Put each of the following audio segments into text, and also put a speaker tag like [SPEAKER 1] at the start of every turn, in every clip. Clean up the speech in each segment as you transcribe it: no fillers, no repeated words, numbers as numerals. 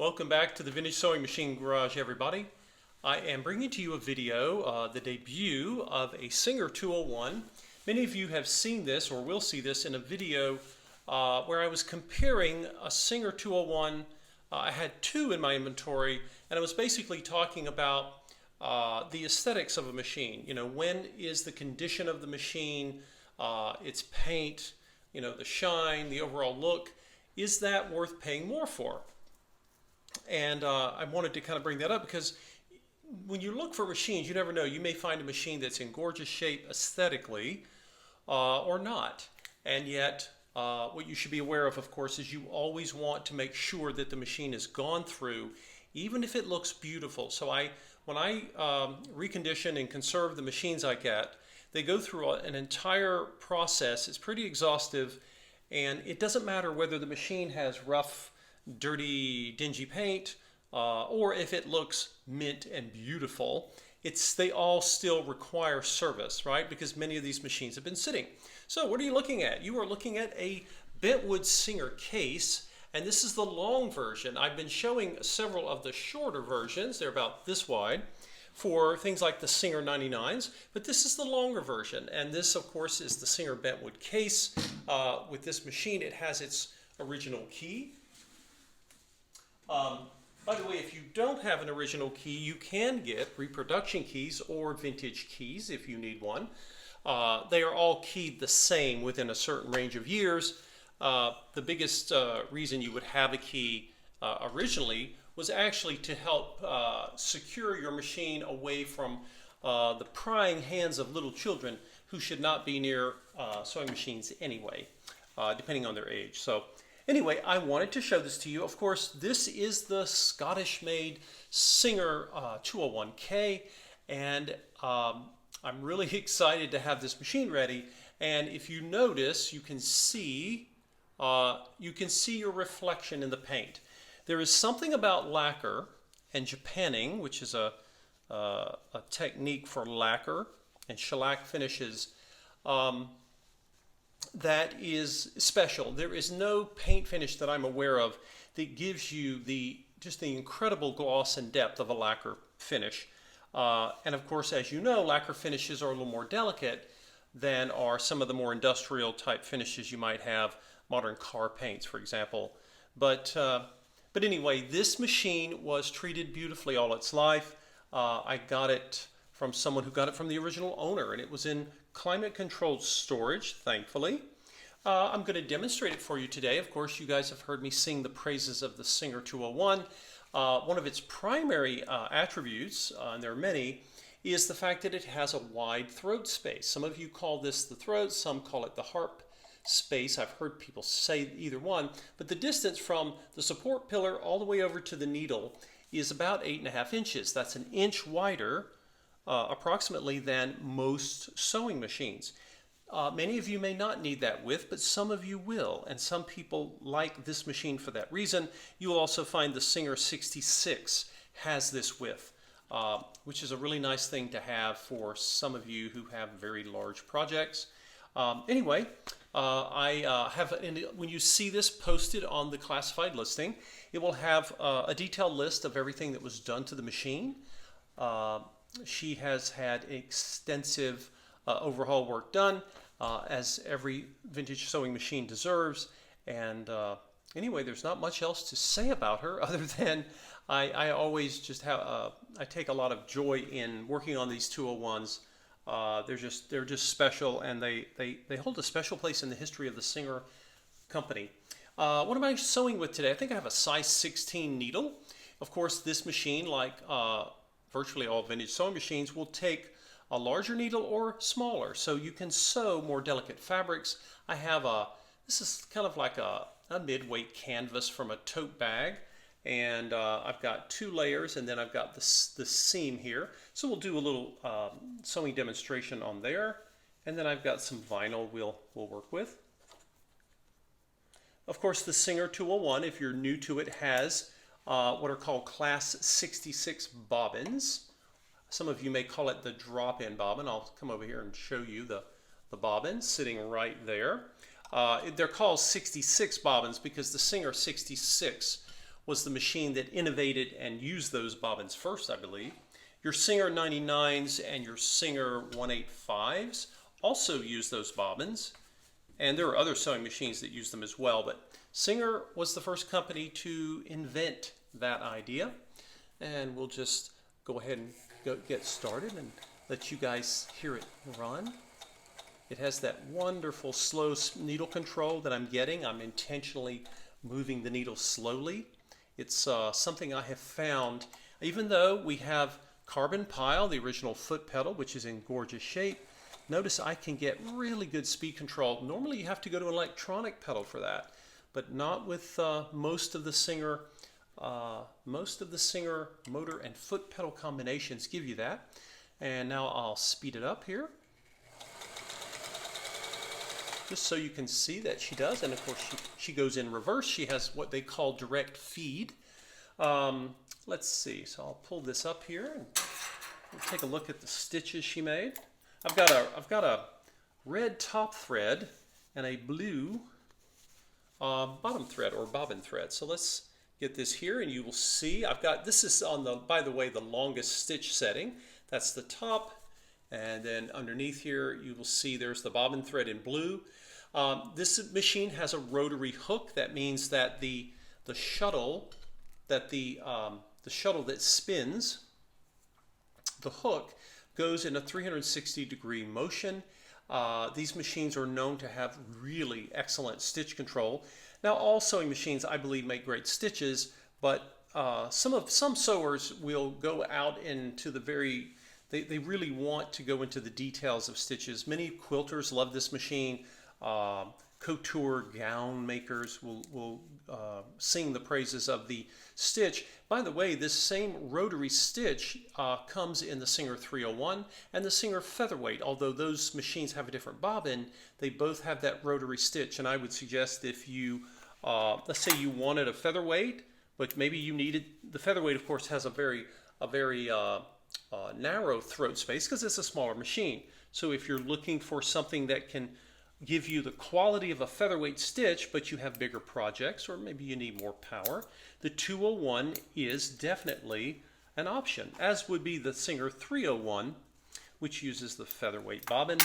[SPEAKER 1] Welcome back to the Vintage Sewing Machine Garage, everybody. I am bringing to you a video, the debut of a Singer 201. Many of you have seen this or will see this in a video where I was comparing a Singer 201. I had two in my inventory, and I was basically talking about the aesthetics of a machine. You know, when is the condition of the machine, its paint, you know, the shine, the overall look, is that worth paying more for? And I wanted to kind of bring that up because when you look for machines, you never know. You may find a machine that's in gorgeous shape aesthetically or not. And yet, what you should be aware of course, is you always want to make sure that the machine has gone through, even if it looks beautiful. So when I recondition and conserve the machines I get, they go through an entire process. It's pretty exhaustive, and it doesn't matter whether the machine has rough, dirty, dingy paint, or if it looks mint and beautiful. They all still require service, right? Because many of these machines have been sitting. So what are you looking at? You are looking at a Bentwood Singer case, and this is the long version. I've been showing several of the shorter versions. They're about this wide for things like the Singer 99s, but this is the longer version. And this, of course, is the Singer Bentwood case. With this machine, it has its original key. By the way, if you don't have an original key, you can get reproduction keys or vintage keys if you need one. They are all keyed the same within a certain range of years. The biggest reason you would have a key originally was actually to help secure your machine away from the prying hands of little children who should not be near sewing machines anyway, depending on their age. So anyway, I wanted to show this to you. Of course, this is the Scottish-made Singer 201K, and I'm really excited to have this machine ready. And if you notice, you can see your reflection in the paint. There is something about lacquer and japanning, which is a technique for lacquer and shellac finishes, that is special. There is no paint finish that I'm aware of that gives you just the incredible gloss and depth of a lacquer finish. And of course, as you know, lacquer finishes are a little more delicate than are some of the more industrial type finishes you might have, modern car paints, for example. But anyway, this machine was treated beautifully all its life. I got it from someone who got it from the original owner, and it was in climate-controlled storage, thankfully. I'm going to demonstrate it for you today. Of course, you guys have heard me sing the praises of the Singer 201. One of its primary attributes, and there are many, is the fact that it has a wide throat space. Some of you call this the throat, some call it the harp space. I've heard people say either one, but the distance from the support pillar all the way over to the needle is about 8.5 inches. That's an inch wider approximately than most sewing machines. Many of you may not need that width, but some of you will, and some people like this machine for that reason. You will also find the Singer 66 has this width, which is a really nice thing to have for some of you who have very large projects. Anyway, when you see this posted on the classified listing, it will have a detailed list of everything that was done to the machine. She has had extensive overhaul work done, as every vintage sewing machine deserves. And anyway, there's not much else to say about her other than I always just have I take a lot of joy in working on these 201s. They're just special, and they hold a special place in the history of the Singer company. What am I sewing with today? I think I have a size 16 needle. Of course, this machine, like virtually all vintage sewing machines, will take a larger needle or smaller, so you can sew more delicate fabrics. I have this is kind of like a mid-weight canvas from a tote bag, and I've got 2 layers, and then I've got the seam here. So we'll do a little sewing demonstration on there, and then I've got some vinyl we'll work with. Of course, the Singer 201, if you're new to it, has what are called Class 66 bobbins. Some of you may call it the drop-in bobbin. I'll come over here and show you the bobbin sitting right there. They're called 66 bobbins because the Singer 66 was the machine that innovated and used those bobbins first, I believe. Your Singer 99s and your Singer 185s also use those bobbins. And there are other sewing machines that use them as well, but Singer was the first company to invent that idea. And we'll just go ahead and get started and let you guys hear it run. It has that wonderful slow needle control that I'm getting. I'm intentionally moving the needle slowly. It's something I have found, even though we have carbon pile, the original foot pedal, which is in gorgeous shape, notice I can get really good speed control. Normally you have to go to an electronic pedal for that, but not with most of the Singer motor and foot pedal combinations give you that. And now I'll speed it up here, just so you can see that she does. And of course she goes in reverse. She has what they call direct feed. Let's see, so I'll pull this up here and we'll take a look at the stitches she made. I've got a red top thread and a blue bottom thread or bobbin thread. So let's get this here and you will see this is on the, by the way, the longest stitch setting. That's the top, and then underneath here you will see there's the bobbin thread in blue. This machine has a rotary hook. That means that the shuttle that spins the hook goes in a 360-degree motion. These machines are known to have really excellent stitch control. Now, all sewing machines, I believe, make great stitches, but some sewers will go out into the they really want to go into the details of stitches. Many quilters love this machine. Couture gown makers will sing the praises of the stitch. By the way, this same rotary stitch comes in the Singer 301 and the Singer Featherweight. Although those machines have a different bobbin, they both have that rotary stitch. And I would suggest if you, let's say you wanted a featherweight, but maybe you needed, the featherweight of course has a very narrow throat space because it's a smaller machine. So if you're looking for something that can give you the quality of a featherweight stitch, but you have bigger projects, or maybe you need more power, the 201 is definitely an option, as would be the Singer 301, which uses the featherweight bobbin.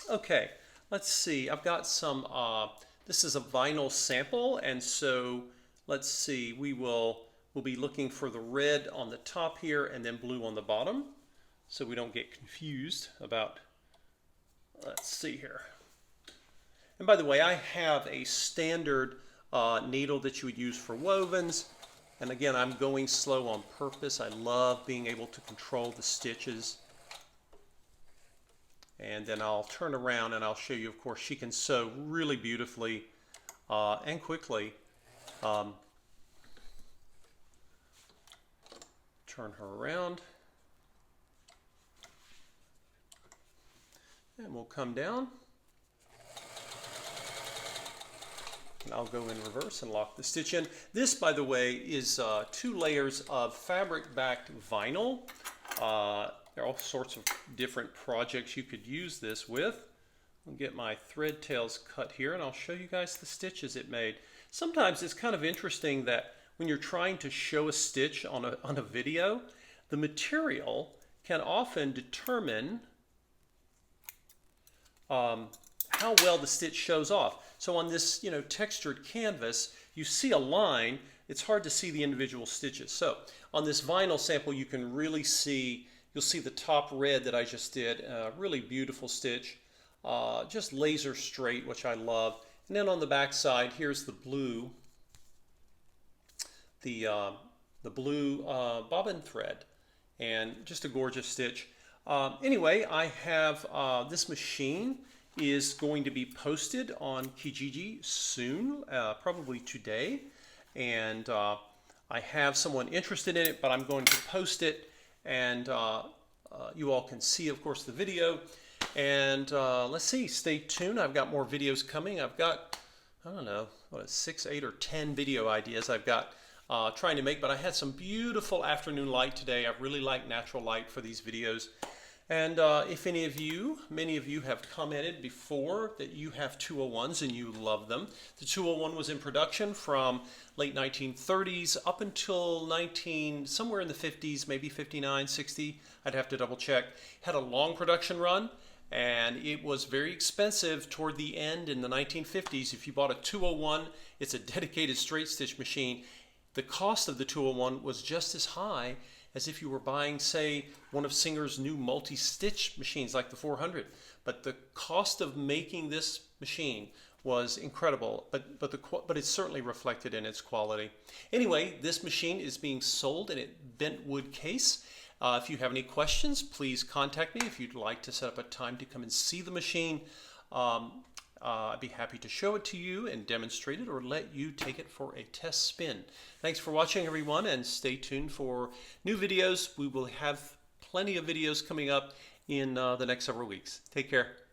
[SPEAKER 1] Okay, let's see. I've got some, this is a vinyl sample, and so let's see. We'll be looking for the red on the top here and then blue on the bottom, so we don't get confused about. Let's see here. And by the way, I have a standard needle that you would use for wovens. And again, I'm going slow on purpose. I love being able to control the stitches. And then I'll turn around and I'll show you, of course, she can sew really beautifully and quickly. Turn her around. And we'll come down. And I'll go in reverse and lock the stitch in. This, by the way, is 2 layers of fabric-backed vinyl. There are all sorts of different projects you could use this with. I'll get my thread tails cut here and I'll show you guys the stitches it made. Sometimes it's kind of interesting that when you're trying to show a stitch on a video, the material can often determine how well the stitch shows off. So on this, textured canvas, you see a line. It's hard to see the individual stitches. So on this vinyl sample, you can really see, you'll see the top red that I just did, really beautiful stitch, just laser straight, which I love. And then on the back side, here's the blue, the blue bobbin thread, and just a gorgeous stitch. Anyway, I have this machine is going to be posted on Kijiji soon, probably today, and I have someone interested in it, but I'm going to post it, and you all can see, of course, the video. And let's see, stay tuned. I've got more videos coming. I've got, I don't know, 6, 8, or 10 video ideas I've got trying to make, but I had some beautiful afternoon light today. I really like natural light for these videos. And if many of you have commented before that you have 201s and you love them. The 201 was in production from late 1930s up until somewhere in the 50s, maybe 59, 60. I'd have to double check. Had a long production run, and it was very expensive toward the end in the 1950s. If you bought a 201, it's a dedicated straight stitch machine. The cost of the 201 was just as high as if you were buying, say, one of Singer's new multi-stitch machines like the 400. But the cost of making this machine was incredible, but it's certainly reflected in its quality. Anyway, this machine is being sold in a bent wood case. If you have any questions, please contact me. If you'd like to set up a time to come and see the machine, I'd be happy to show it to you and demonstrate it, or let you take it for a test spin. Thanks for watching, everyone, and stay tuned for new videos. We will have plenty of videos coming up in the next several weeks. Take care.